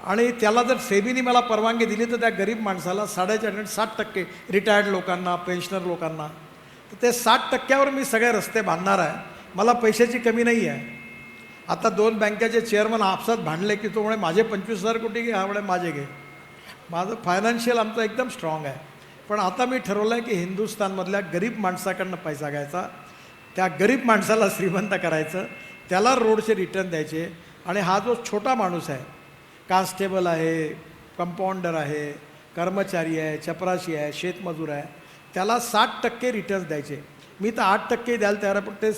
आणि त्याला जर सेबीने मला परवानगी दिली तर त्या गरीब माणसाला 7.5% रिटायर्ड लोकांना, पेन्शनर लोकांना, तर ते 60%वर मी सगळे रस्ते बांधणार आहे. मला पैशाची कमी नाही आहे. आता 2 बँकेचे चेअरमन आपसात भांडले की तो म्हणे माझे 25,000 कोटी घे, हा म्हणे माझे घे. माझं फायनान्शियल आमचं एकदम स्ट्रॉंग आहे. पण आता मी ठरवलं आहे की हिंदुस्थानमधल्या गरीब माणसाकडनं पैसा घ्यायचा, त्या गरीब माणसाला श्रीमंत करायचं, त्याला रोडचे रिटर्न द्यायचे. आणि हा जो छोटा माणूस आहे, कॉन्स्टेबल आहे, कंपाऊंडर आहे, कर्मचारी आहे, चपराशी आहे, शेतमजूर आहे, त्याला 60% रिटर्न्स द्यायचे. मी तर 8% द्यायला तयार आहे, पण ते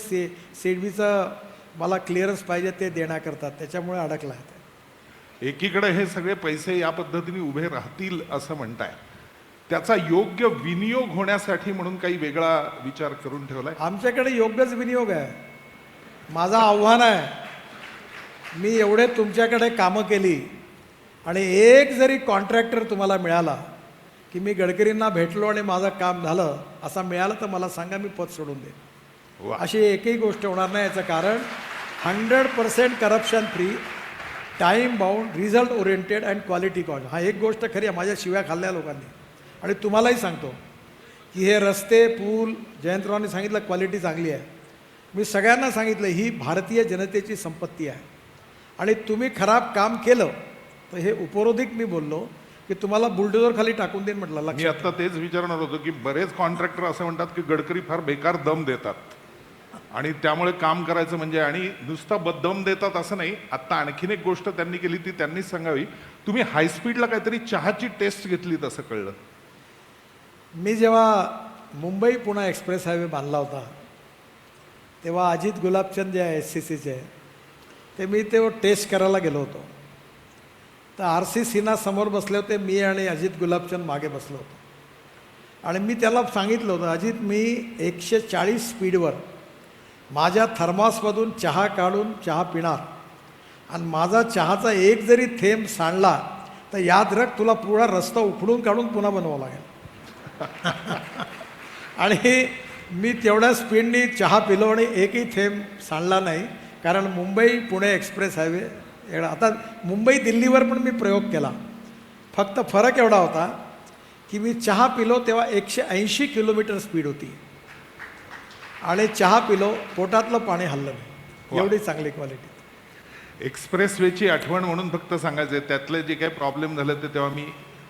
सेडबीचं मला क्लिअरन्स पाहिजे ते देण्याकरता, त्याच्यामुळे अडकला आहे. एकीकडे हे सगळे पैसे या पद्धतीने उभे राहतील असं म्हणताय, त्याचा योग्य विनियोग होण्यासाठी म्हणून काही वेगळा विचार करून ठेवलाय? आमच्याकडे योग्यच विनियोग आहे. माझं आव्हान आहे, मी एवढे तुमच्याकडे कामं केली आणि एक जरी कॉन्ट्रॅक्टर तुम्हाला मिळाला की मी गडकरींना भेटलो आणि माझं काम झालं असा मिळालं तर मला सांगा, मी पद सोडून देईन. अशी एकही गोष्ट होणार नाही. याचं कारण 100% corruption free, time bound, result oriented and quality कॉन्ट. हा एक गोष्ट खरी आहे माझ्या शिव्या खाल्ल्या लोकांनी. आणि तुम्हालाही सांगतो की हे रस्ते, पूल, जयंतरावांनी सांगितलं क्वालिटी चांगली आहे. मी सगळ्यांना सांगितलं ही भारतीय जनतेची संपत्ती आहे आणि तुम्ही खराब काम केलं तर हे उपरोधिक मी बोललो की तुम्हाला बुलडोझर खाली टाकून देईन म्हटलं. मी आता तेच विचारणार होतो की बरेच कॉन्ट्रॅक्टर असं म्हणतात की गडकरी फार बेकार दम देतात आणि त्यामुळे काम करायचं म्हणजे, आणि नुसता दम देतात असं नाही. आत्ता आणखीन एक गोष्ट त्यांनी केली ती त्यांनीच सांगावी. तुम्ही हायस्पीडला काहीतरी चहाची टेस्ट घेतली असं कळलं. मी जेव्हा मुंबई पुणे एक्सप्रेस हायवे बांधला होता तेव्हा अजित गुलाबचंद जे आहे SCCचे, ते मी ते टेस्ट करायला गेलो होतो. तर RC सिन्हा समोर बसले होते, मी आणि अजित गुलाबचंद मागे बसलो होतो. आणि मी त्याला सांगितलं होतं, अजित मी 140 स्पीडवर माझ्या थर्मासमधून चहा काढून चहा पिणार आणि माझा चहाचा एक जरी थेंब सांडला तर याद रख तुला पुरा रस्ता उखडून काढून पुन्हा बनवावं लागेल. आणि मी तेवढ्या स्पीडनी चहा पिलो आणि एकही थेंब सांडला नाही. कारण मुंबई पुणे एक्सप्रेस हायवे एवढा, आता मुंबई दिल्लीवर पण मी प्रयोग केला. फक्त फरक एवढा होता की मी चहा पिलो तेव्हा 180 किलोमीटर स्पीड होती आणि चहा पिलो पोटातलं पाणी हल्लं नाही. एवढी चांगली क्वालिटी. एक्सप्रेसवेची आठवण म्हणून फक्त सांगायचं, त्यातले जे काही प्रॉब्लेम झाले ते तेव्हा मी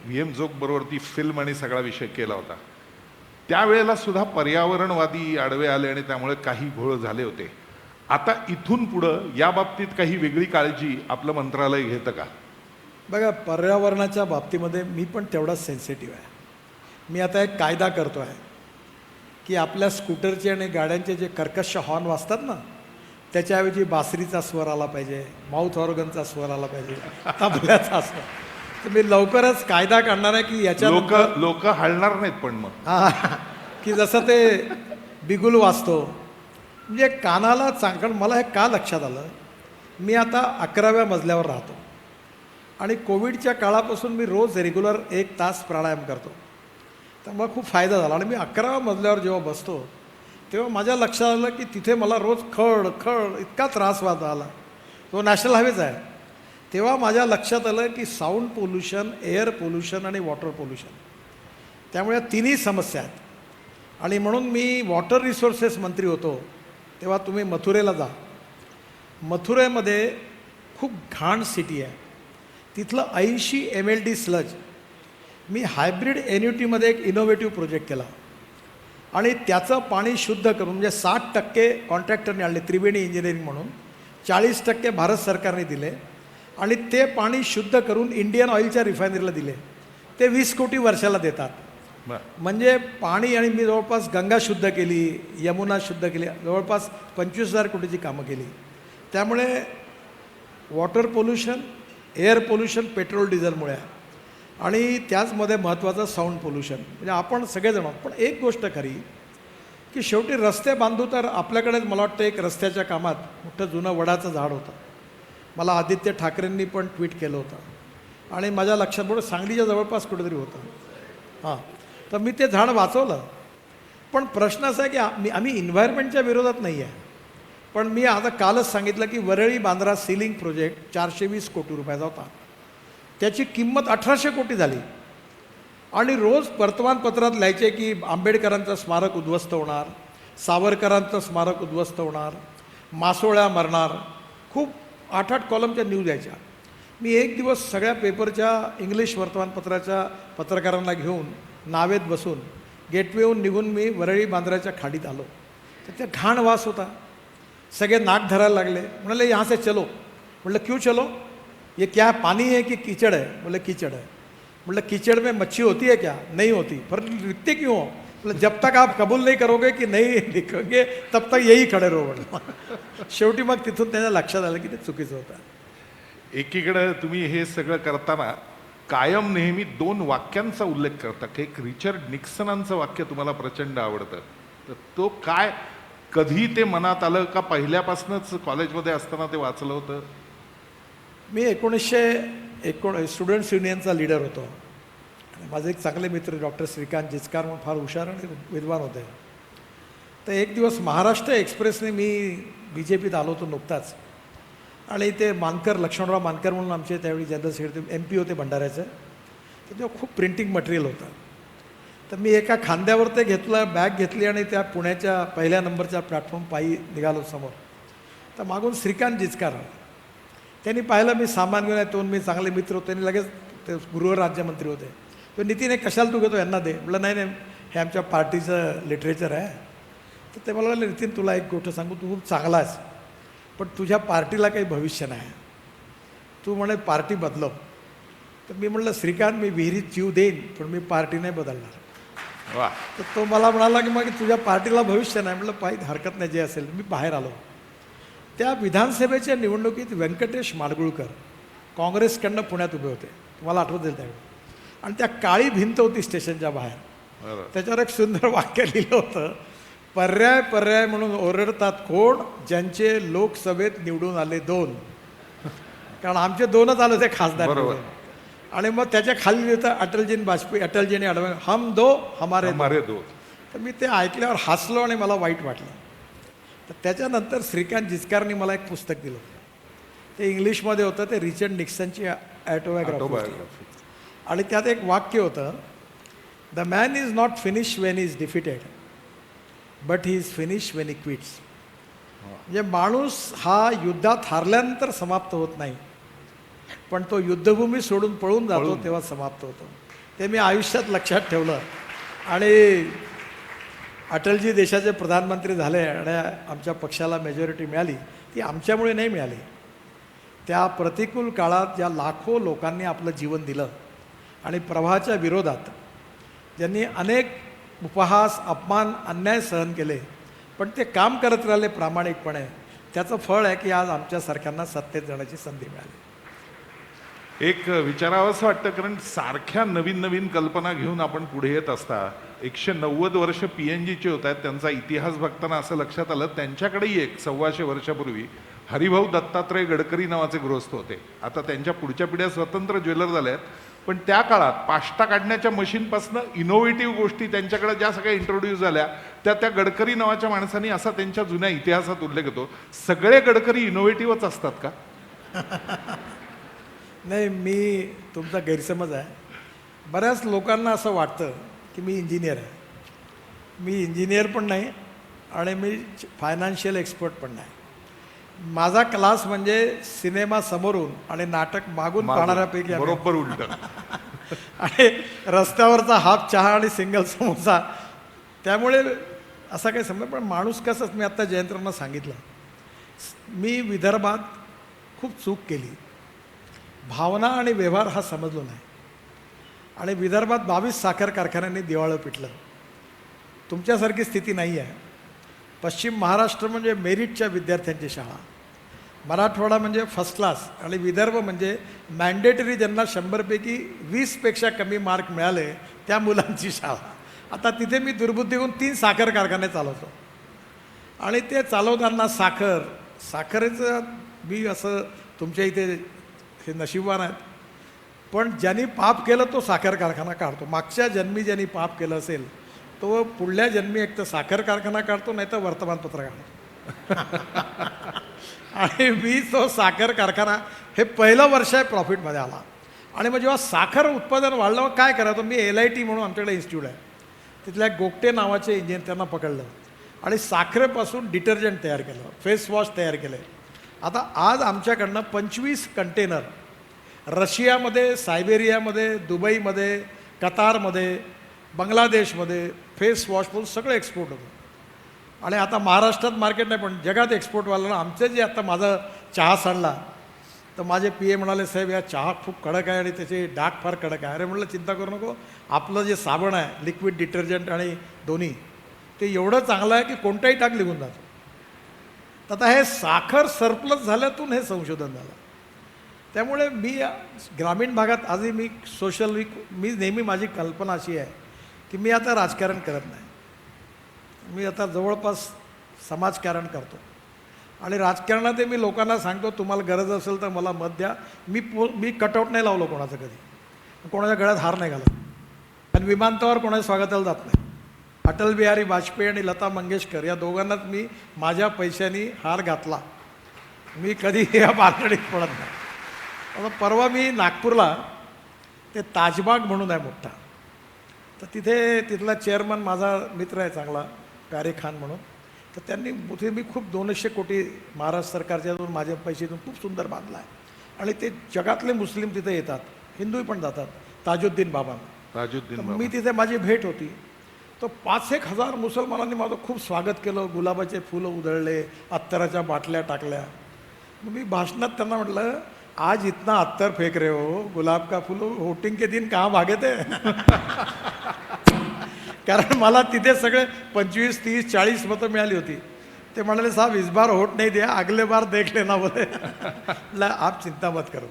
VM जोग बरोबर ती फिल्म आणि सगळा विषय केला होता. त्यावेळेला सुद्धा पर्यावरणवादी आडवे आले आणि त्यामुळे काही घोळ झाले होते. आता इथून पुढं या बाबतीत काही वेगळी काळजी आपलं मंत्रालय घेतं का? बघा, पर्यावरणाच्या बाबतीमध्ये मी पण तेवढाच सेन्सिटिव्ह आहे. मी आता एक कायदा करतो आहे की आपल्या स्कूटरचे आणि गाड्यांचे जे कर्कश हॉर्न वाजतात ना, त्याच्याऐवजी बासरीचा स्वर आला पाहिजे, माउथ ऑर्गनचा स्वर आला पाहिजे, तबल्याचा स्वर. तर मी लवकरच कायदा काढणार आहे की याच्या लोक हलणार नाहीत. पण मग की जसं ते बिगुल वाजतो म्हणजे कानाला कारण मला हे का लक्षात आलं, मी आता 11व्या मजल्यावर राहतो आणि कोविडच्या काळापासून मी रोज रेग्युलर 1 तास प्राणायाम करतो. तर मला खूप फायदा झाला. आणि मी 11व्या मजल्यावर जेव्हा बसतो तेव्हा माझ्या लक्षात आलं की तिथे मला रोज खड खड इतका त्रास व्हायला आला. तो नॅशनल हायवेच आहे. तेव्हा माझ्या लक्षात आलं की साऊंड पोल्युशन, एअर पोल्युशन आणि वॉटर पोल्युशन, त्यामुळे तिन्ही समस्या आहेत. आणि म्हणून मी वॉटर रिसोर्सेस मंत्री होतो तेव्हा तुम्ही मथुरेला जा. मथुरेमध्ये खूप घाण सिटी आहे. तिथलं 80 MLD स्लज मी हायब्रिड एन्युटीमध्ये एक इनोव्हेटिव्ह प्रोजेक्ट केला आणि त्याचं पाणी शुद्ध करून, म्हणजे 60% कॉन्ट्रॅक्टरने आणले, त्रिवेणी इंजिनिअरिंग म्हणून, 40% भारत सरकारने दिले आणि ते पाणी शुद्ध करून इंडियन ऑइलच्या रिफायनरीला दिले. ते 20 कोटी वर्षाला देतात. म्हणजे पाणी. आणि मी जवळपास गंगा शुद्ध केली, यमुना शुद्ध केली, जवळपास 25,000 कोटीची कामं केली. त्यामुळे water pollution, air pollution petrol डिझेलमुळे आहे आणि त्याचमध्ये महत्त्वाचं साऊंड पोल्युशन. म्हणजे आपण सगळेजण. पण एक गोष्ट खरी की शेवटी रस्ते बांधू तर आपल्याकडेच. मला वाटतं एक रस्त्याच्या कामात मोठं जुनं वडाचं झाड होतं. मला आदित्य ठाकरेंनी पण ट्विट केलं होतं आणि माझ्या लक्षात बरोबर सांगलीच्या जवळपास कुठेतरी होतं. हां, तर मी ते झाड वाचवलं. पण प्रश्न असा आहे की आम्ही एन्व्हायरमेंटच्या विरोधात नाही आहे. पण मी आता कालच सांगितलं की वरळी बांद्रा सिलिंग प्रोजेक्ट 420 कोटी रुपयाचा होता. त्याची किंमत 1800 कोटी झाली. आणि रोज वर्तमानपत्रात लिहायचे की आंबेडकरांचं स्मारक उद्ध्वस्त होणार, सावरकरांचं स्मारक उद्ध्वस्त होणार, मासोळ्या मरणार. खूप 8-8 कॉलमच्या न्यूज यायच्या. मी एक दिवस सगळ्या पेपरच्या इंग्लिश वर्तमानपत्राच्या पत्रकारांना घेऊन नावेत बसून गेटवेहून निघून मी वरळी बांद्राच्या खाडीत आलो. तर त्या घाण वास होता. सगळे नाक धरायला लागले. म्हणाले यहाँ से चलो. म्हटलं क्यों चलो, ये क्या पानी है कि कीचड़ है. बोले कीचड़ है. मतलब कीचड़ में मच्छी होती है क्या, नहीं होती, पर लिखते क्यों हो. मतलब जब तक आप कबूल नहीं करोगे की नहीं लिखोगे तब तक यही खडे रहो म्हटलं. शेवटी मग तिथून त्यांच्या लक्षात आलं की ते चुकीचं होतं. एकीकडे तुम्ही हे सगळं करताना कायम नेहमी 2 वाक्यांचा उल्लेख करता. एक रिचर्ड निक्सनांचं वाक्य तुम्हाला प्रचंड आवडतं. तर तो काय, कधी ते मनात आलं का पहिल्यापासूनच कॉलेजमध्ये असताना ते वाचलं होतं? मी 1919 स्टुडंट्स युनियनचा लीडर होतो. आणि माझे एक चांगले मित्र डॉक्टर श्रीकांत जिचकार म्हणून फार हुशार आणि विद्वान होते. तर एक दिवस महाराष्ट्र एक्सप्रेसने मी BJPत आलो होतो नुकताच. आणि ते मानकर, लक्ष्मणराव मानकर म्हणून आमचे त्यावेळी जनरल सेक्रेटरी MP होते भंडाऱ्याचे. तर तेव्हा खूप प्रिंटिंग मटेरियल होतं. तर मी एका खांद्यावर ते घेतलं, बॅग घेतली आणि त्या पुण्याच्या पहिल्या नंबरच्या प्लॅटफॉर्म पायी निघालो समोर. तर मागून श्रीकांत जिचकार त्यांनी पाहिलं मी सामान घेऊन येतो. मी चांगले मित्र होते. त्यांनी लगेच ते गृहराज्यमंत्री होते. तो नितीन हे कशाला तू घेतो, यांना दे. म्हटलं नाही नाही, हे आमच्या पार्टीचं लिटरेचर आहे. तर ते मला म्हणाले नितीन तुला एक गोष्ट सांगू, तू खूप चांगला आहेस पण तुझ्या पार्टीला काही भविष्य नाही. तू म्हणे पार्टी बदलव. तर मी म्हटलं श्रीकांत मी विहिरीत जीव देईन पण मी पार्टी नाही बदलणार. वा. तर तो मला म्हणाला की मग तुझ्या पार्टीला भविष्य नाही. म्हटलं पाहिजे हरकत नाही, जे असेल. मी बाहेर आलो. त्या विधानसभेच्या निवडणुकीत व्यंकटेश माडगुळकर काँग्रेसकडनं पुण्यात उभे होते. तुम्हाला आठवत त्यावेळी. आणि त्या काळी भिंत होती स्टेशनच्या बाहेर. बरं. त्याच्यावर एक सुंदर वाक्य लिहिलं होतं, पर्याय पर्याय म्हणून ओरडतात कोण, ज्यांचे लोकसभेत निवडून आले 2. कारण आमचे 2च आले होते खासदार. बरोबर. आणि मग त्याच्या खाली लिहितं अटलजीन वाजपेयी, अटलजीने अडवलं हम दो हमारे दो. तर मी ते ऐकल्यावर हसलो आणि मला वाईट वाटलं. तर त्याच्यानंतर श्रीकांत जिचकारनी मला एक पुस्तक दिलं. ते इंग्लिशमध्ये होतं. ते रिचर्ड निक्सनची ऑटोबायोग्राफी. आणि त्यात एक वाक्य होतं, the man is not finish Wien is defeated but he is finish when he quits. म्हणजे माणूस हा युद्धात हारल्यानंतर समाप्त होत नाही, पण तो युद्धभूमी सोडून पळून जातो तेव्हा समाप्त होतो. ते मी आयुष्यात लक्षात ठेवलं. आणि अटलजी देशाचे प्रधानमंत्री झाले आणि आमच्या पक्षाला मेजॉरिटी मिळाली. ती आमच्यामुळे नाही मिळाली. त्या प्रतिकूल काळात ज्या लाखो लोकांनी आपलं जीवन दिलं आणि प्रवाहाच्या विरोधात ज्यांनी अनेक उपहास, अपमान, अन्याय सहन केले, पण ते काम करत राहिले प्रामाणिकपणे, त्याचं फळ आहे की आज आमच्यासारख्यांना सत्तेत जाण्याची संधी मिळाली. एक विचारावंसं वाटतं, कारण सारख्या नवीन नवीन कल्पना घेऊन आपण पुढे येत असता. 190 वर्ष PNGचे होत आहेत. त्यांचा इतिहास बघताना असं लक्षात आलं, त्यांच्याकडेही एक 125 वर्षापूर्वी हरिभाऊ दत्तात्रय गडकरी नावाचे गृहस्थ होते. आता त्यांच्या पुढच्या पिढ्या स्वतंत्र ज्वेलर झाल्या आहेत. पण त्या काळात पाष्टा काढण्याच्या मशीनपासून इनोव्हेटिव्ह गोष्टी त्यांच्याकडे ज्या सगळ्या इंट्रोड्यूस झाल्या त्या गडकरी नावाच्या माणसांनी असा त्यांच्या जुन्या इतिहासात उल्लेख होतो. सगळे गडकरी इनोव्हेटिव्हच असतात का? नाही, मी तुमचा गैरसमज आहे. बऱ्याच लोकांना असं वाटतं की मी इंजिनियर आहे. मी इंजिनियर पण नाही आणि मी फायनान्शियल एक्सपर्ट पण नाही. माझा क्लास म्हणजे सिनेमा समोरून आणि नाटक मागून पाहणाऱ्यापैकी आहे. बरोबर उलट. आणि रस्त्यावरचा हाफ चहा आणि सिंगल समोसा, त्यामुळे असा काही समजा. पण माणूस कसंच, मी आत्ता जयंतरांना सांगितलं, मी विदर्भात खूप चूक केली. भावना आणि व्यवहार हा समजलो नाही. आणि विदर्भात 22 साखर कारखान्यांनी दिवाळं पिटलं. तुमच्यासारखी स्थिती नाही आहे. पश्चिम महाराष्ट्र म्हणजे मेरिटच्या विद्यार्थ्यांची शाळा, मराठवाडा म्हणजे फर्स्ट क्लास, आणि विदर्भ म्हणजे मॅन्डेटरी, ज्यांना 100पैकी 20पेक्षा कमी मार्क मिळाले त्या मुलांची शाळा. आता तिथे मी दुर्बुद्धीहून 3 साखर कारखाने चालवतो. आणि ते चालवताना साखरेचं मी असं, तुमच्या इथे हे नशीबवान आहेत, पण ज्यांनी पाप केलं तो साखर कारखाना काढतो. मागच्या जन्मी ज्यांनी पाप केलं असेल तो पुढल्या जन्मी एक तर साखर कारखाना काढतो, नाही तर वर्तमानपत्र काढतो. आणि मी तो साखर कारखाना, हे पहिलं वर्ष आहे प्रॉफिटमध्ये आला. आणि मग जेव्हा साखर उत्पादन वाढलं मग काय करायचं, मी LIT म्हणून आमच्याकडे इन्स्टिट्यूट आहे, तिथल्या गोगटे नावाचे इंजिनियर त्यांना पकडलं आणि साखरेपासून डिटर्जंट तयार केलं, फेस वॉश तयार केलं. आता आज आमच्याकडनं 25 कंटेनर रशियामध्ये, सायबेरियामध्ये, दुबईमध्ये, कतारमध्ये, बांगलादेशमध्ये फेस वॉश म्हणून सगळं एक्सपोर्ट होतं. आणि आता महाराष्ट्रात मार्केट नाही पण जगात एक्सपोर्ट व्हायला. आमचे जे आता माझा चहा सांडला तर माझे PA म्हणाले, साहेब या चहा खूप कडक आहे आणि त्याचे डाग फार कडक आहे. अरे म्हटलं चिंता करू नको, आपलं जे साबण आहे लिक्विड डिटर्जंट आणि दोन्ही ते एवढं चांगलं आहे की कोणताही डाग निघून जातो. तर आता हे साखर सरप्लस झाल्यातून हे संशोधन झालं. त्यामुळे मी ग्रामीण भागात आजही मी सोशल मी नेहमी माझी कल्पना अशी आहे की मी आता राजकारण करत नाही, मी आता जवळपास समाजकारण करतो. आणि राजकारणात मी लोकांना सांगतो तुम्हाला गरज असेल तर मला मत द्या. मी कटआउट नाही लावलं कोणाचं कधी, कोणाच्या गळ्यात हार नाही घालत, आणि विमानतळावर कोणाच्या स्वागताला जात नाही. अटल बिहारी वाजपेयी आणि लता मंगेशकर या दोघांनाच मी माझ्या पैशानी हार घातला. मी कधी या बातडीत पडत नाही. आता परवा मी नागपूरला ते ताजबाग म्हणून आहे मोठा, तर तिथला चेअरमन माझा मित्र आहे चांगला, प्यारे खान म्हणून. तर त्यांनी तिथे मी खूप 200 कोटी महाराष्ट्र सरकारच्यातून माझ्या पैशातून खूप सुंदर बांधला आहे. आणि ते जगातले मुस्लिम तिथे येतात, हिंदू पण जातात. ताजुद्दीन बाबा, मी तिथे माझी भेट होती. तर 5-1 हजार मुसलमानांनी माझं खूप स्वागत केलं, गुलाबाचे फुलं उधळले, अत्तराच्या बाटल्या टाकल्या. मी भाषणात त्यांना म्हटलं, आज इतना अत्तर फेक रहे हो, गुलाब का फूल वोटिंग के दिन कहाँ भागे थे. कारण मला तिथे सगळे 25, 30, 40 मतं मिळाली होती. ते म्हणाले, साहब इस बार वोट नहीं दिया, अगले बार देख लेना बोले. आप चिंता मत करो,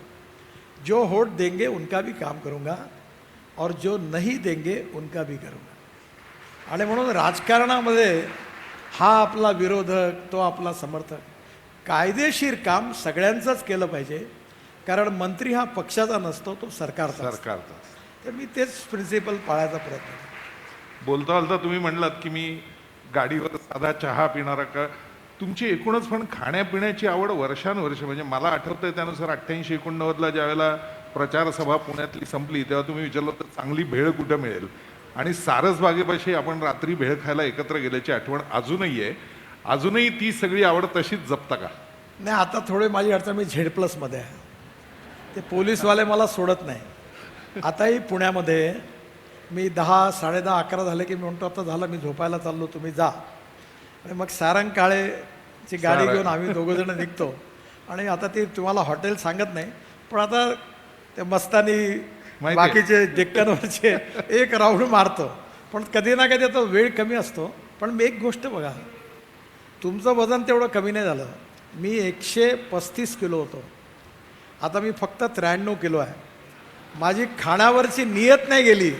जो वोट देंगे उनका भी काम करूँगा और जो नहीं देंगे उनका भी करूँगा. आणि म्हणून राजकारणामध्ये हा आपला विरोधक, तो आपला समर्थक, कायदेशीर काम सगळ्यांचंच केलं पाहिजे. कारण मंत्री हा पक्षाचा नसतो, तो सरकारचा. तर मी तेच प्रिन्सिपल पाळायचा प्रयत्न करतो. बोलता बोलता तुम्ही म्हणलात की मी गाडीवर साधा चहा पिणारा का. तुमची एकूणच पण खाण्यापिण्याची आवड वर्षानुवर्ष, म्हणजे मला आठवतंय त्यानुसार 88-89ला ज्यावेळेला प्रचार सभा पुण्यातली संपली तेव्हा तुम्ही विचारलं तर चांगली भेळ कुठं मिळेल, आणि सारसबागेपाशी आपण रात्री भेळ खायला एकत्र गेल्याची आठवण अजूनही आहे. अजूनही ती सगळी आवड तशीच जपता का? नाही, आता थोडे माझी अडचण, मी Z+मध्ये आहे. ते पोलीसवाले मला सोडत नाही. आताही पुण्यामध्ये मी 10, 10:30, 11 झाले की मी म्हणतो आता झालं, मी झोपायला चाललो, तुम्ही जा. आणि मग सारंग काळेची गाडी घेऊन आम्ही दोघंजणं निघतो. आणि आता ते तुम्हाला हॉटेल सांगत नाही, पण आता ते मस्तानी बाकीचे डेक्कनवरचे एक राऊंड मारतो. पण कधी ना कधी आता वेळ कमी असतो. पण मी एक गोष्ट बघा, तुमचं वजन तेवढं कमी नाही झालं. मी 135 किलो होतो, आता मी फक्त 93 किलो आहे. माझी खाण्यावरची नियत नाही गेली,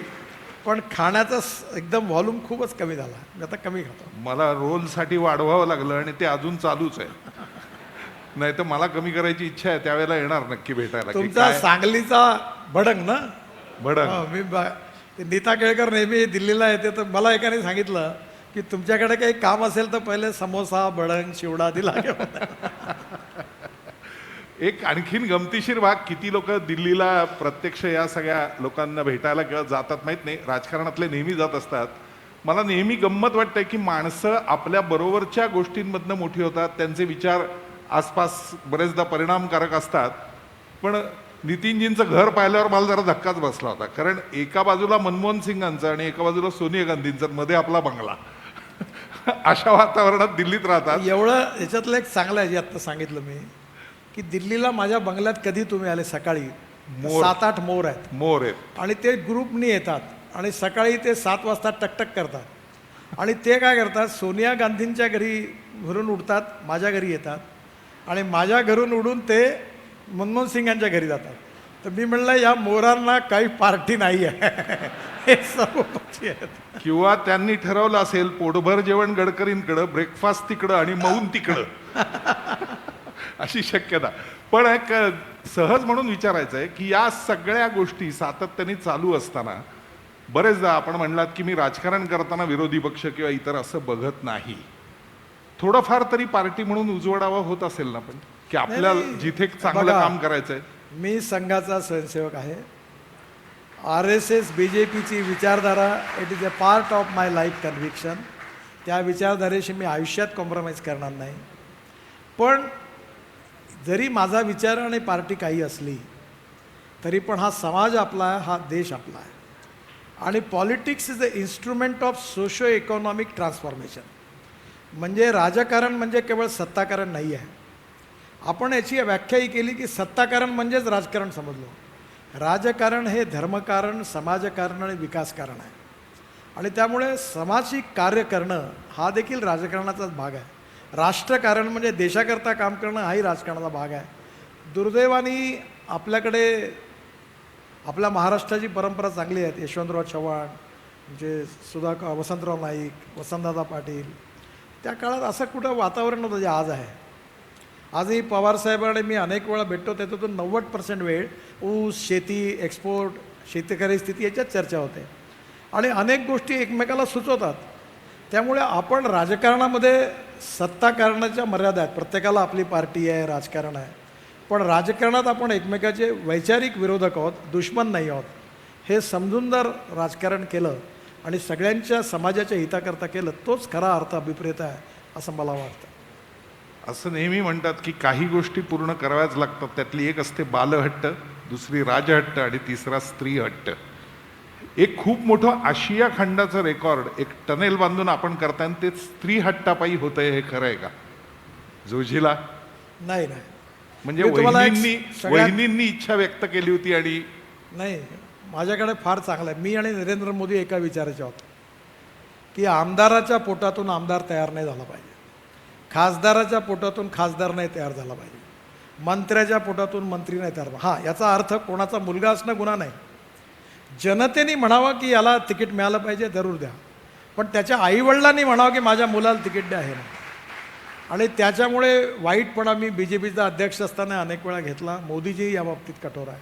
पण खाण्याचा एकदम व्हॉल्यूम खूपच कमी झाला. मी आता कमी खातो. मला रोलसाठी वाढवावं लागलं आणि ते अजून चालूच आहे. नाही तर मला कमी करायची इच्छा आहे, त्यावेळेला येणार नक्की भेटायला. तुमचा सांगलीचा भडंग ना, भडंग. मी नीता केळकर नेहमी दिल्लीला येते, तर मला एकाने सांगितलं की तुमच्याकडे काही काम असेल तर पहिले समोसा, भडंग, चिवडा दिला. एक आणखीन गमतीशीर भाग, किती लोक दिल्लीला प्रत्यक्ष या सगळ्या लोकांना भेटायला किंवा जातात माहीत नाही, राजकारणातले नेहमी जात असतात. मला नेहमी गंमत वाटते की माणसं आपल्या बरोबरच्या गोष्टींमधनं मोठी होतात, त्यांचे विचार आसपास बरेचदा परिणामकारक असतात. पण नितीनजींचं घर पाहिल्यावर मला जरा धक्काच बसला होता. कारण एका बाजूला मनमोहन सिंगांचं आणि एका बाजूला सोनिया गांधींचं, मध्ये आपला बंगला. अशा वातावरणात दिल्लीत राहतात. एवढं याच्यातलं एक चांगलं आहे जे आत्ता सांगितलं मी, की दिल्लीला माझ्या बंगल्यात कधी तुम्ही आले सकाळी 7-8 मोर आहेत. मोर आहेत आणि ते ग्रुपनी येतात आणि सकाळी ते 7 वाजता टकटक करतात. आणि ते काय करतात, सोनिया गांधींच्या घरून उडतात, माझ्या घरी येतात, आणि माझ्या घरून उडून ते मनमोहन सिंगांच्या घरी जातात. तर मी म्हणलं या मोरांना काही पार्टी नाही आहे. हे सर्व पक्षी आहेत. किंवा त्यांनी ठरवलं असेल पोटभर जेवण गडकरींकडं, ब्रेकफास्ट तिकडं आणि मौन तिकडं. अशी शक्यता. पण एक सहज म्हणून विचारायचं आहे की या सगळ्या गोष्टी सातत्याने चालू असताना बरेचदा आपण म्हणलात की मी राजकारण करताना विरोधी पक्ष किंवा इतर असं बघत नाही, थोडंफार तरी पार्टी म्हणून उजवडावा होत असेल ना, पण की आपल्याला जिथे चांगलं काम करायचंय. मी संघाचा स्वयंसेवक आहे. RSS BJPची विचारधारा it is a part of my life conviction. त्या विचारधारेशी मी आयुष्यात कॉम्प्रोमाइज करणार नाही. पण जरी माझा विचार आणि पार्टी काही असली तरी पण हा समाज आपला आहे, हा देश आपला आहे. आणि politics is a instrument of socio economic transformation. म्हणजे राजकारण म्हणजे केवळ सत्ताकारण नाही आहे. आपण याची व्याख्याही केली की सत्ताकारण म्हणजेच राजकारण समजलो. राजकारण हे धर्मकारण, समाजकारण आणि विकासकारण आहे. आणि त्यामुळे सामाजिक कार्य करणं हा देखील राजकारणाचाच भाग आहे. राष्ट्रकारण म्हणजे देशाकरता काम करणं हाही राजकारणाचा भाग आहे. दुर्दैवाने आपल्याकडे आपल्या महाराष्ट्राची परंपरा चांगली आहे. यशवंतराव चव्हाण म्हणजे वसंतराव नाईक, वसंतदादा पाटील, त्या काळात असं कुठं वातावरण नव्हतं जे आज आहे. आजही पवारसाहेब आणि मी अनेक वेळा भेटतो, त्याच्यातून 90% वेळ ऊस, शेती, एक्सपोर्ट, शेतकरी स्थिती याच्यात चर्चा होते आणि अनेक गोष्टी एकमेकाला सुचवतात. त्यामुळे आपण राजकारणामध्ये सत्ताकारणाच्या मर्यादा आहेत. प्रत्येकाला आपली पार्टी आहे, राजकारण आहे. पण राजकारणात आपण एकमेकाचे वैचारिक विरोधक आहोत, दुश्मन नाही आहोत. हे समजून जर राजकारण केलं आणि सगळ्यांच्या समाजाच्या हिताकरता केलं तोच खरा अर्थ अभिप्रेत आहे असं मला वाटतं. असं नेहमी म्हणतात की काही गोष्टी पूर्ण कराव्याच लागतात. त्यातली एक असते बालहट्ट, दुसरी राजहट्ट आणि तिसरा स्त्रीहट्ट. एक खूप मोठं आशिया खंडाचं रेकॉर्ड एक टनेल बांधून आपण करताय आणि ते स्त्रीहट्टापायी होतंय, हे खरं आहे का जोझिला? नाही नाही म्हणजे मी तुम्हाला एक वहिनींनी इच्छा व्यक्त केली होती आणि नाही, माझ्याकडे फार चांगलं आहे. मी आणि नरेंद्र मोदी एका विचाराचे आहोत की आमदाराच्या पोटातून आमदार तयार नाही झाला पाहिजे, खासदाराच्या पोटातून खासदार नाही तयार झाला पाहिजे, मंत्र्याच्या पोटातून मंत्री नाही तयार. हां, याचा अर्थ कोणाचा मुलगा असणं गुन्हा नाही. जनतेने म्हणावं की याला तिकीट मिळालं पाहिजे, जरूर द्या. पण त्याच्या आईवडिलांनी म्हणावं की माझ्या मुलाला तिकीट द्या हे नाही. आणि त्याच्यामुळे वाईटपणा मी BJPचा अध्यक्ष असताना अनेक वेळा घेतला. मोदीजी या बाबतीत कठोर आहे.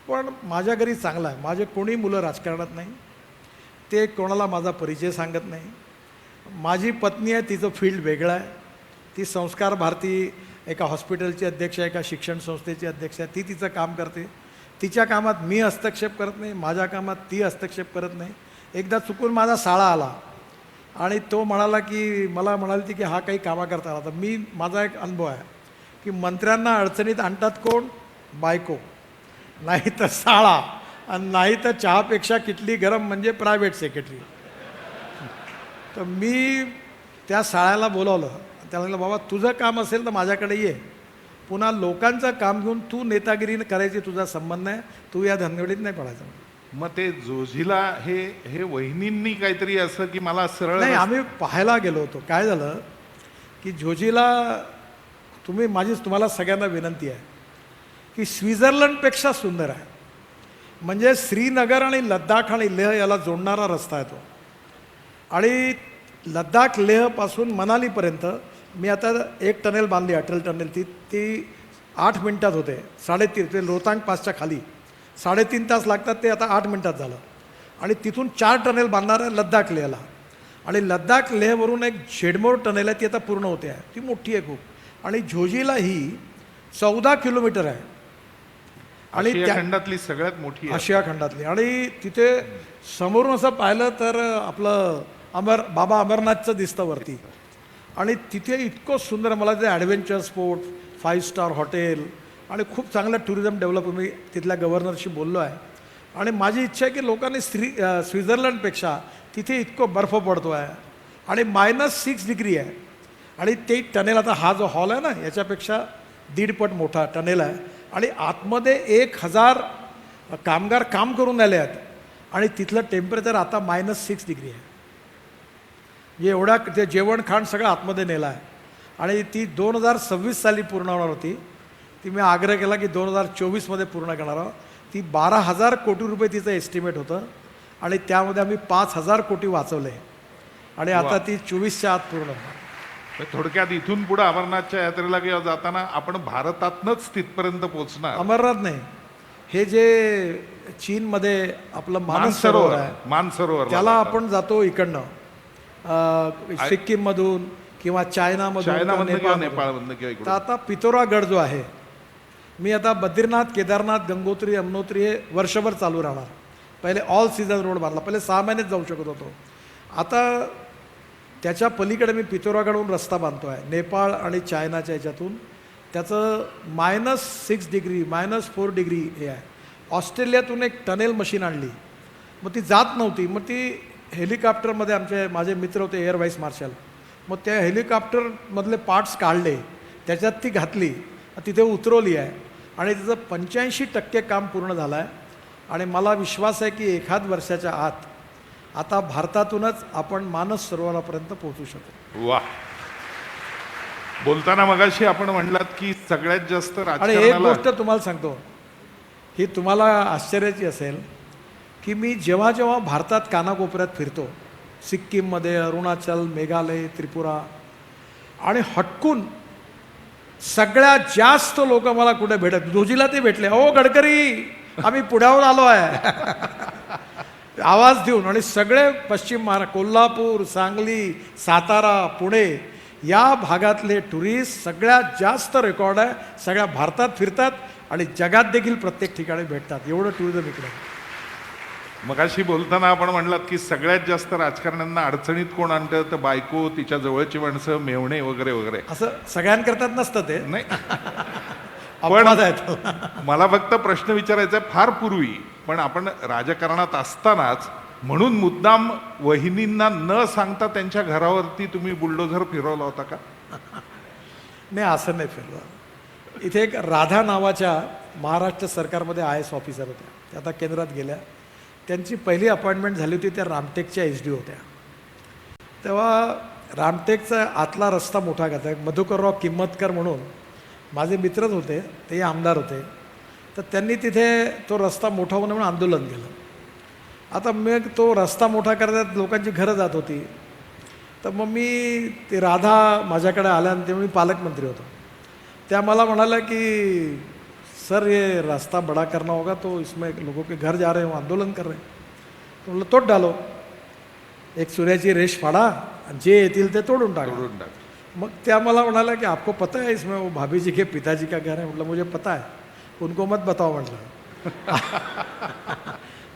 पण माझ्या घरी चांगलं आहे. माझे कोणी मुलं राजकारणात नाही, ते कोणाला माझा परिचय सांगत नाही. माझी पत्नी आहे, तिचं फील्ड वेगळं आहे. ती संस्कार भारती एका हॉस्पिटलची अध्यक्ष आहे, एका शिक्षण संस्थेची अध्यक्ष आहे. ती तिचं काम करते. तिच्या कामात मी हस्तक्षेप करत नाही, माझ्या कामात ती हस्तक्षेप करत नाही. एकदा चुकून माझा साळा आला आणि तो म्हणाला की मला म्हणाली की हा काही कामा करता आला. तर माझा एक अनुभव आहे की मंत्र्यांना अडचणीत आणतात कोण? बायको, नाही तर साळा, आणि नाही तर चहापेक्षा किटली गरम म्हणजे प्रायव्हेट सेक्रेटरी. तर मी त्या साळ्याला बोलावलं. त्याला म्हटलं बाबा तुझं काम असेल तर माझ्याकडे ये, पुन्हा लोकांचं काम घेऊन तू नेतागिरी करायची तुझा संबंध नाही, तू या धनगडीत नाही पडायचं. मग ते जोझिला हे वहिनींनी काहीतरी असं की मला सरळ नाही, आम्ही पाहायला गेलो होतो. काय झालं की जोझिला, तुम्हाला सगळ्यांना विनंती आहे की स्वित्झर्लंडपेक्षा सुंदर आहे. म्हणजे श्रीनगर आणि लद्दाख आणि लेह याला जोडणारा रस्ता आहे तो. आणि लद्दाख लेहपासून मनालीपर्यंत मी आता एक टनेल बांधली, अटल टनेल. ती 8 मिनिटात होते, 3.5. ते रोहतांग पासच्या खाली 3.5 तास लागतात, ते आता 8 मिनिटात झालं. आणि तिथून 4 टनेल बांधणार आहे लद्दाख लेहला. आणि लद्दाख लेहवरून एक शेडमोर टनेल आहे, ती आता पूर्ण होते आहे. ती मोठी आहे खूप. आणि जोझिला ही 14 किलोमीटर आहे आणि आशिया खंडातली सगळ्यात मोठी आहे. आशिया खंडातली. आणि तिथे समोरून असं पाहिलं तर आपलं बाबा अमरनाथचं दिसतं वरती. आणि तिथे इतकं सुंदर, मला ते ॲडव्हेंचर स्पोर्ट, 5 स्टार हॉटेल आणि खूप चांगलं टुरिझम डेव्हलप. मी तिथल्या गव्हर्नरशी बोललो आहे आणि माझी इच्छा आहे की लोकांनी स्वित्झर्लंडपेक्षा तिथे इतकं बर्फ पडतो आहे आणि -6 डिग्री आहे. आणि ते टनेल, आता हा जो हॉल आहे ना याच्यापेक्षा 1.5 पट मोठा टनेल आहे. आणि आतमध्ये 1000 कामगार काम करून आले आहेत. आणि तिथलं टेम्परेचर आता -6 डिग्री आहे. म्हणजे एवढा ते जेवण खाण सगळं आतमध्ये नेलं आहे. आणि ती 2026 साली पूर्ण होणार होती. ती मी आग्रह केला की 2024मध्ये पूर्ण करणार आहोत. ती 12,000 कोटी रुपये तिचं एस्टिमेट होतं आणि त्यामध्ये आम्ही 5,000 कोटी वाचवले. आणि आता ती 24च्या आत पूर्ण होणार. थोडक्यात इथून पुढे अमरनाथच्या यात्रेला किंवा जाताना आपण भारतातनंच तिथपर्यंत पोहोचणार. अमरनाथ नाही, हे जे चीनमध्ये आपलं मानसरोवर आहे, मानसरोवर, त्याला आपण जातो इकडनं सिक्कीममधून किंवा चायनामधून नेपाळमधनं किंवा तर आता पितोरागड जो आहे मी आता बद्रीनाथ, केदारनाथ, गंगोत्री, यमुनोत्री हे वर्षभर चालू राहणार. पहिले ऑल सीझन रोड बांधला, पहिले 6 महिनेच जाऊ शकत होतो. आता त्याच्या पलीकडे मी पिथोरागडहून रस्ता बांधतो आहे, नेपाळ आणि चायनाच्या ह्याच्यातून. त्याचं -6 डिग्री -4 डिग्री हे आहे. ऑस्ट्रेलियातून एक टनेल मशीन आणली, मग ती जात नव्हती, मग ती हेलिकॉप्टरमध्ये माझे मित्र होते एअर व्हाईस मार्शल, मग त्या हेलिकॉप्टरमधले पार्ट्स काढले, त्याच्यात ती घातली, तिथे उतरवली आहे आणि तिचं 85% काम पूर्ण झालं आहे. आणि मला विश्वास आहे की 1 वर्षाच्या आत आता भारतातूनच आपण मानस सरोवरापर्यंत पोहोचू शकतो. वा. बोलताना मगाशी आपण म्हणलात की सगळ्यात जास्त आणि एक राजकारणाला गोष्ट तुम्हाला सांगतो, ही तुम्हाला आश्चर्याची असेल की मी जेव्हा जेव्हा भारतात कानाकोपऱ्यात फिरतो, सिक्कीममध्ये, अरुणाचल, मेघालय, त्रिपुरा, आणि हटकून सगळ्यात जास्त लोक मला कुठे भेटत, रोजीला ते भेटले, "ओ गडकरी, आम्ही पुण्याहून आलो आहे." आवाज देऊन. आणि सगळे पश्चिम महाराष्ट्र, कोल्हापूर, सांगली, सातारा, पुणे या भागातले टुरिस्ट सगळ्यात जास्त रेकॉर्ड आहे, सगळ्या भारतात फिरतात आणि जगात देखील प्रत्येक ठिकाणी भेटतात. एवढं टुरिझम इकडे. मगाशी बोलताना आपण म्हणलात की सगळ्यात जास्त राजकारण्यांना अडचणीत कोण आणतं, तर बायको, तिच्या जवळची माणसं, मेव्हणे वगैरे वगैरे. असं सगळ्यांकरतात नसतं ते, नाही, अपवाद आहेत. मला फक्त प्रश्न विचारायचा आहे फार पूर्वी, पण आपण राजकारणात असतानाच म्हणून मुद्दाम वहिनींना न सांगता त्यांच्या घरावरती तुम्ही बुलडोझर फिरवला होता का? नाही, असं नाही फिरलं. इथे एक राधा नावाच्या महाराष्ट्र सरकारमध्ये IAS ऑफिसर होत्या, त्या आता केंद्रात गेल्या. त्यांची पहिली अपॉइंटमेंट झाली होती, त्या रामटेकच्या SD होत्या. तेव्हा रामटेकचा आतला रस्ता मोठा करता, मधुकरराव किंमतकर म्हणून माझे मित्रच होते, ते आमदार होते. तर त्यांनी तिथे तो रस्ता मोठा होणं म्हणून आंदोलन केलं. आता मग तो रस्ता मोठा करतात, लोकांची घरं जात होती. तर मग मी ते राधा माझ्याकडे आल्या, आणि तेव्हा मी पालकमंत्री होतो. त्या मला म्हणाल्या की "सर, ये रास्ता बड़ा करना होगा, तो इसमें लोगों के घर जा रहे हैं, वो आंदोलन कर रहे हैं." तो म्हणलं तोड डालो, एक सूर्याची रेष फाडा, आणि जे येतील ते तोडून टाका. मग त्या मला म्हणाल्या की "आपको पता है इसमें वो भाभी जी के पिताजी का घर है?" म्हटलं "मुझे पता है, उनको मत बताओ." म्हटलं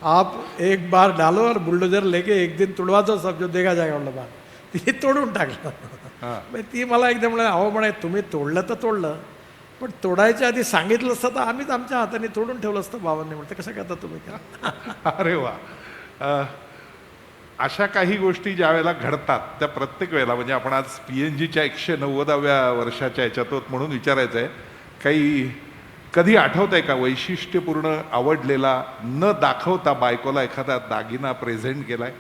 "आप एक बार डालो और बुलडोजर लेके एक दिन तुडवा दो, सब जो देखा जाएगा." म्हटलं बार ती तोडून टाकलं. मग ती मला एकदम म्हणाले, "अहो म्हणे, तुम्ही तोडलं तर तोडलं, पण तोडायच्या आधी सांगितलं असतं तर आम्हीच आमच्या हाताने तोडून ठेवलं असतं बाबांनी." म्हटलं "कसं करता तुम्ही का?" अरे वा. अशा काही गोष्टी ज्या वेळेला घडतात त्या प्रत्येक वेळेला, म्हणजे आपण आज PNGच्या 190व्या वर्षाच्या ह्याच्यात आहोत म्हणून विचारायचं आहे, काही कधी आठवत आहे का वैशिष्ट्यपूर्ण आवडलेला न दाखवता बायकोला एखादा दागिना प्रेझेंट केलाय?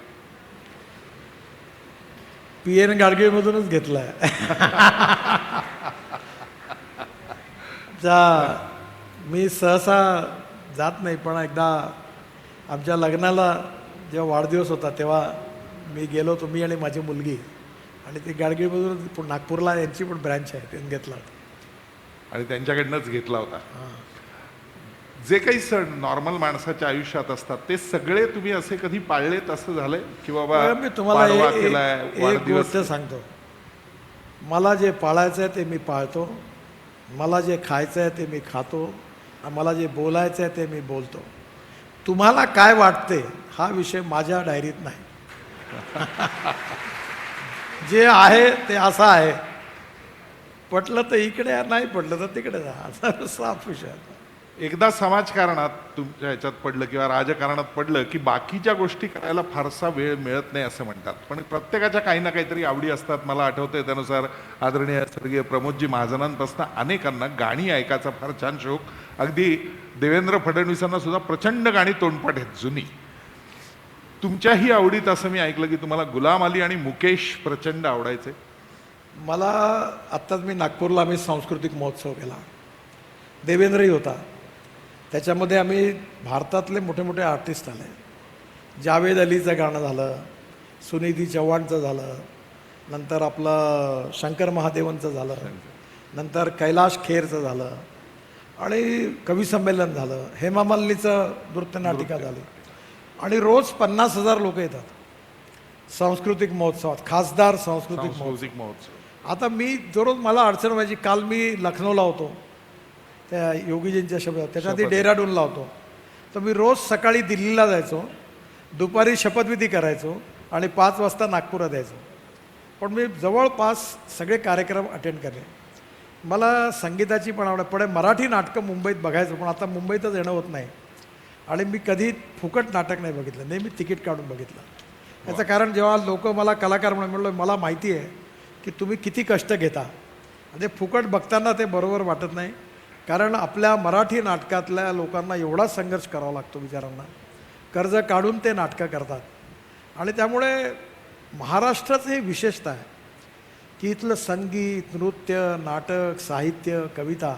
PN गाडगीळमधूनच घेतलाय. मी सहसा जात नाही, पण एकदा आमच्या लग्नाला जेव्हा वाढदिवस होता तेव्हा मी गेलो होतो, मी आणि माझी मुलगी, आणि ती गाडगीळमधून नागपूरला यांची पण ब्रँच आहे, त्यांनी घेतला होता. आणि त्यांच्याकडनंच घेतला होता. जे काही सण नॉर्मल माणसाच्या आयुष्यात असतात ते सगळे तुम्ही असे कधी पाळलेत, असं झालंय की बाबा मी तुम्हाला पाडवा केलाय, एक वाढदिवस? गोष्ट सांगतो, मला जे पाळायचं आहे ते मी पाळतो, मला जे खायचं आहे ते मी खातो, आणि मला जे बोलायचं आहे ते मी बोलतो. तुम्हाला काय वाटते हा विषय माझ्या डायरीत नाही. जे आहे ते असं आहे, पटलं तर इकडे या, नाही पटलं तर तिकडे जा, असा साफ विषय आहे. एकदा समाजकारणात तुमच्या ह्याच्यात पडलं किंवा राजकारणात पडलं की बाकीच्या गोष्टी करायला फारसा वेळ मिळत नाही असं म्हणतात, पण प्रत्येकाच्या काही ना काहीतरी आवडी असतात. मला आठवतंय त्यानुसार आदरणीय स्वर्गीय प्रमोदजी महाजनांपासून अनेकांना गाणी ऐकायचा फार छान शौक. अगदी देवेंद्र फडणवीसांना सुद्धा प्रचंड गाणी तोंडपाठ आहेत जुनी. तुमच्याही आवडीत असं मी ऐकलं की तुम्हाला गुलाम अली आणि मुकेश प्रचंड आवडायचे. मला आत्ताच मी नागपूरला आम्ही सांस्कृतिक महोत्सव केला, देवेंद्रही होता. त्याच्यामध्ये आम्ही भारतातले मोठे मोठे आर्टिस्ट आले. जावेद अलीचं गाणं झालं, सुनिधी चव्हाणचं झालं, नंतर आपलं शंकर महादेवनचं झालं, नंतर कैलाश खेरचं झालं, आणि कवी संमेलन झालं, हेमा मालिनीचं नृत्यनाटिका झाली, आणि रोज 50,000 लोक येतात सांस्कृतिक महोत्सवात, खासदार सांस्कृतिक महोत्सव. महोत्सव. आता मी दररोज मला अडचण व्हायची. काल मी लखनौला होतो, त्या योगीजींच्या शपथ त्याच्याआधी डेहराडूनला होतो. तर मी रोज सकाळी दिल्लीला जायचो, दुपारी शपथविधी करायचो आणि 5 वाजता नागपुरात यायचो. पण मी जवळपास सगळे कार्यक्रम अटेंड केले. मला संगीताची पण आवड, पण मराठी नाटकं मुंबईत बघायचो, पण आता मुंबईतच येणं होत नाही. आणि मी कधी फुकट नाटक नाही बघितलं, नेहमी तिकीट काढून बघितलं. याचं कारण जेव्हा लोक मला कलाकार म्हणलं, मला माहिती आहे की तुम्ही किती कष्ट घेता, म्हणजे फुकट बघताना ते बरोबर वाटत नाही. कारण आपल्या मराठी नाटकातल्या लोकांना एवढा संघर्ष करावा लागतो, बिचारांना कर्ज काढून ते नाटकं करतात. आणि त्यामुळे महाराष्ट्राचं हे विशेषता आहे की इथलं संगीत, नृत्य, नाटक, साहित्य, कविता,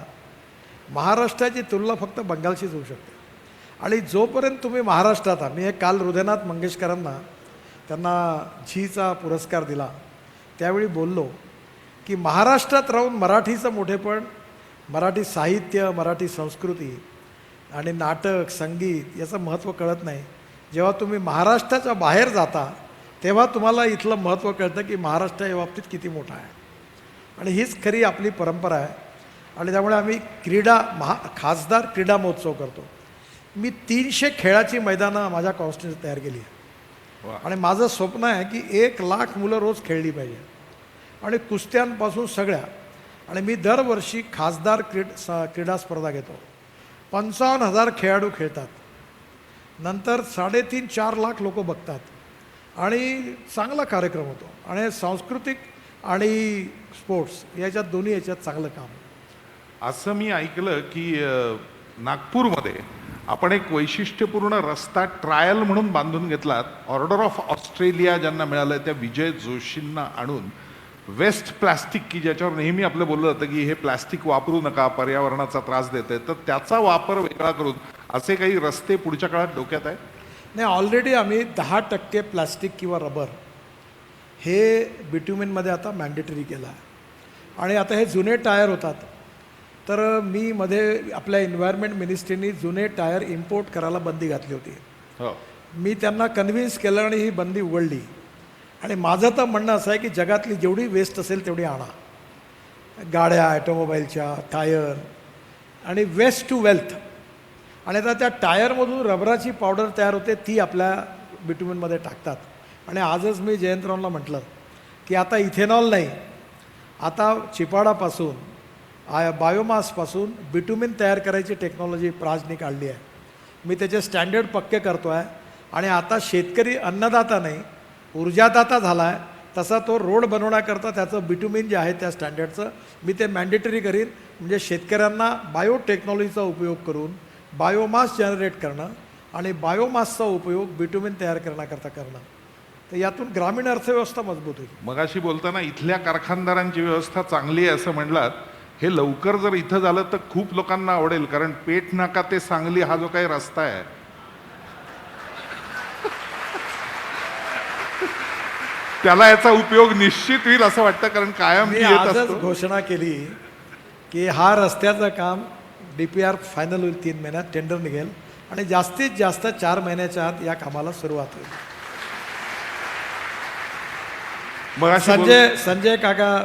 महाराष्ट्राची तुलना फक्त बंगालशीच होऊ शकते. आणि जोपर्यंत तुम्ही महाराष्ट्रात आहात, मी हे काल हृदयनाथ मंगेशकरांना त्यांना झीचा पुरस्कार दिला त्यावेळी बोललो की महाराष्ट्रात राहून मराठीचं मोठेपण, मराठी साहित्य, मराठी संस्कृती आणि नाटक, संगीत याचं महत्त्व कळत नाही. जेव्हा तुम्ही महाराष्ट्राच्या बाहेर जाता तेव्हा तुम्हाला इथलं महत्त्व कळतं की महाराष्ट्र या बाबतीत किती मोठा आहे. आणि हीच खरी आपली परंपरा आहे. आणि त्यामुळे आम्ही खासदार क्रीडा महोत्सव करतो. मी 300 खेळाची मैदानं माझ्या कॉन्स्टिट्युन्सीत तयार केली आहे. आणि माझं स्वप्न आहे की 1,00,000 मुलं रोज खेळली पाहिजे आणि कुस्त्यांपासून सगळ्या. आणि मी दरवर्षी खासदार क्रीडा स्पर्धा घेतो. 55,000 खेळाडू खेळतात, नंतर 3.5-4 लाख लोक बघतात आणि चांगला कार्यक्रम होतो. आणि सांस्कृतिक आणि स्पोर्ट्स याच्यात दोन्ही याच्यात चांगलं काम आहे. असं मी ऐकलं की नागपूरमध्ये आपण एक वैशिष्ट्यपूर्ण रस्ता ट्रायल म्हणून बांधून घेतलात. ऑर्डर ऑफ ऑस्ट्रेलिया ज्यांना मिळालं त्या विजय जोशींना आणून वेस्ट प्लास्टिक, की ज्याच्यावर नेहमी आपलं बोललं जातं की हे प्लास्टिक वापरू नका, पर्यावरणाचा त्रास देत आहे, तर त्याचा वापर वेगळा करून असे काही रस्ते पुढच्या काळात डोक्यात आहे? नाही, ऑलरेडी आम्ही 10% प्लास्टिक किंवा रबर हे बिट्युमेनमध्ये आता मॅन्डेटरी केलं आहे. आणि आता हे जुने टायर होतात, तर मी मध्ये आपल्या एन्व्हायरमेंट मिनिस्ट्रीनी जुने टायर इम्पोर्ट करायला बंदी घातली होती. हो. मी त्यांना कन्व्हिन्स केलं आणि ही बंदी उघडली. आणि माझं तर म्हणणं असं आहे की जगातली जेवढी वेस्ट असेल तेवढी आणा, गाड्या, ॲटोमोबाईलच्या, टायर आणि वेस्ट टू वेल्थ. आणि आता त्या टायरमधून रबराची पावडर तयार होते, ती आपल्या बिट्युमेनमध्ये टाकतात. आणि आजच मी जयंतरावला म्हटलं की आता इथेनॉल नाही, आता चिपाडापासून बायोमासपासून बिट्युमेन तयार करायची टेक्नॉलॉजी प्राजनी काढली आहे. मी त्याचे स्टँडर्ड पक्के करतो आहे. आणि आता शेतकरी अन्नदाता नाही, ऊर्जादाता झाला आहे. तसा तो रोड बनवण्याकरता त्याचं बिट्युमेन जे आहे त्या स्टँडर्डचं मी ते मॅन्डेटरी करीन. म्हणजे शेतकऱ्यांना बायोटेक्नॉलॉजीचा उपयोग करून बायोमास जनरेट करणं आणि बायोमासचा उपयोग बिट्युमेन तयार करण्याकरता करणं, तर यातून ग्रामीण अर्थव्यवस्था मजबूत होईल. मगाशी बोलताना इथल्या कारखानदारांची व्यवस्था चांगली आहे असं म्हणलात. हे लवकर जर इथं झालं तर खूप लोकांना आवडेल, कारण पेठ नाका ते सांगली हा जो काही रस्ता आहे त्याला याचा उपयोग निश्चित होईल असं वाटतं, कारण कायम मी येत आजच असतो. घोषणा केली की हा रस्त्याचं काम DPR फायनल होईल, 3 महिन्यात टेंडर निघेल आणि जास्तीत जास्त 4 महिन्याच्या आत या कामाला सुरुवात होईल. मगाशी संजय काका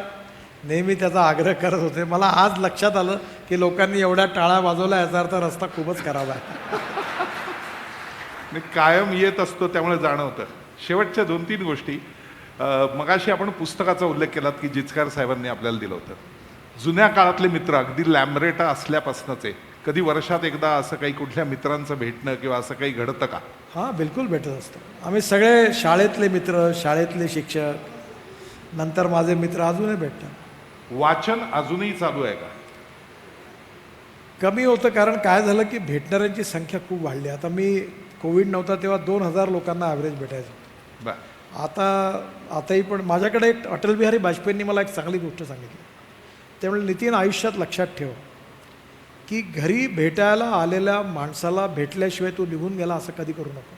नेहमी त्याचा आग्रह करत होते. मला आज लक्षात आलं की लोकांनी एवढ्या टाळ्या वाजवल्या, याचा अर्थ रस्ता खूपच खराब आहे. कायम येत असतो त्यामुळे जाणवतं. शेवटच्या 2-3 गोष्टी. मगाशी आपण पुस्तकाचा उल्लेख केलात की जिचकार साहेबांनी आपल्याला दिलं होतं. जुन्या काळातले मित्र अगदी लॅम्बरेटा असल्यापासूनचे कधी वर्षात एकदा असं काही कुठल्या मित्रांचं भेटणं किंवा असं काही घडतं का? हां, बिलकुल भेटत असतं. आम्ही सगळे शाळेतले मित्र, शाळेतले शिक्षक, नंतर माझे मित्र अजूनही भेटतात. वाचन अजूनही चालू आहे का? कमी होतं, कारण काय झालं की भेटणाऱ्यांची संख्या खूप वाढली. आता मी कोविड नव्हता तेव्हा 2,000 लोकांना ॲव्हरेज भेटायचं. बरं. आताही पण माझ्याकडे एक अटल बिहारी वाजपेयींनी मला एक चांगली गोष्ट सांगितली. त्यामुळे नितीन, आयुष्यात लक्षात ठेव की घरी भेटायला आलेल्या माणसाला भेटल्याशिवाय तू निघून गेला असं कधी करू नको.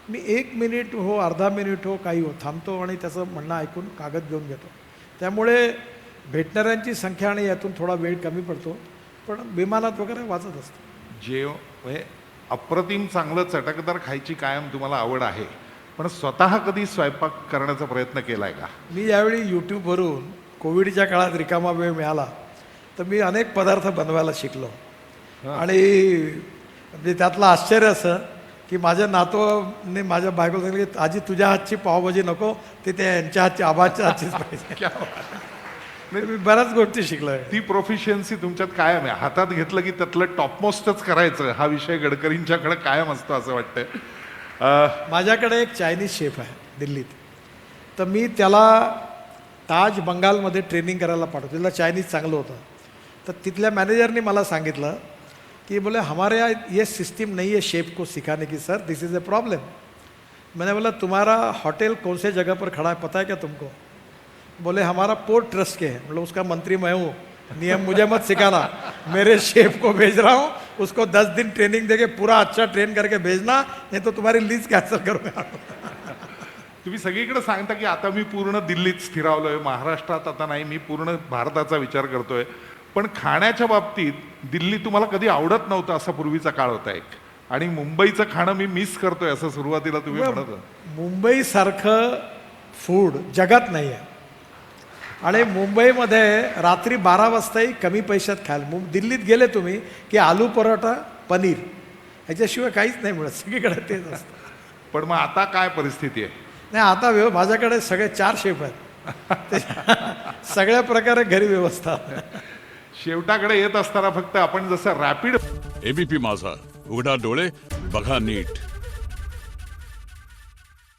मी 1 मिनिट हो, अर्धा मिनिट हो, काही हो, थांबतो आणि त्याचं म्हणणं ऐकून कागद घेऊन घेतो. त्यामुळे भेटणाऱ्यांची संख्या आणि यातून थोडा वेळ कमी पडतो, पण विमानात वगैरे वाचत असतो. अप्रतिम चांगलं चटकदार खायची कायम तुम्हाला आवड आहे, पण स्वतः कधी स्वयंपाक करण्याचा प्रयत्न केलाय का? मी यावेळी यूट्यूबवरून कोविडच्या काळात रिकामा वेळ मिळाला तर मी अनेक पदार्थ बनवायला शिकलो. आणि म्हणजे त्यातलं आश्चर्य असं की माझ्या नातवाने माझ्या बायकोला सांगितलं की आजी तुझ्या हातची पावभाजी नको ते यांच्या हातची आबाच्या हातचीच पाहिजे. क्या बात आहे. मी बऱ्याच गोष्टी शिकलोय. ती प्रोफिशियन्सी तुमच्यात कायम आहे. हातात घेतलं की त्यातलं टॉपमोस्टच करायचं हा विषय गडकरींच्याकडे कायम असतो असं वाटतंय. माझ्याकडे एक चायनीज शेफ आहे दिल्लीत, तर मी त्याला ताज बंगालमध्ये ट्रेनिंग करायला पाठवतो. तिथलं चायनीज चांगलं होतं. तर तिथल्या मॅनेजरनी मला सांगितलं कि बोले हमारे यहाँ ये सिस्टम नहीं है शेफ को सिखाने की sir, this is a problem. मैंने बोला तुम्हारा होटल कौन से जगह पर खड़ा है पता है क्या तुमको? बोले हमारा पोर्ट ट्रस्ट के है. मतलब उसका मंत्री मैं हूँ, नियम मुझे मत सिखाना, मेरे शेफ को भेज रहा हूँ, उसको 10 दिन ट्रेनिंग देके पूरा अच्छा ट्रेन करके भेजना, नहीं तो तुम्हारी लीज कैंसिल करूँगा. तुम्ही सगळीकडे सांगता की आता मी पूर्ण दिल्लीत स्थिरावलोय, महाराष्ट्रात आता नाही, मी पूर्ण भारताचा विचार करतोय. पण खाण्याच्या बाबतीत दिल्ली तुम्हाला कधी आवडत नव्हतं असा पूर्वीचा काळ होता एक, आणि मुंबईचं खाणं मी मिस करतोय असं सुरुवातीला तुम्ही म्हणत होता. मुंबईसारखं फूड जगात नाही आहे. आणि मुंबईमध्ये रात्री 12 वाजताही कमी पैशात खायला. दिल्लीत गेले तुम्ही की आलू परोठा पनीर ह्याच्याशिवाय काहीच नाही मिळत, सगळीकडे तेच असतं. पण मग आता काय परिस्थिती आहे? नाही आता माझ्याकडे सगळे 4 शेफ आहेत. सगळ्या प्रकारे घरी व्यवस्था. शेवटाकडे येत असताना फक्त आपण जसं रॅपिड एबीपी माझा, उघडा डोळे बघा नीट.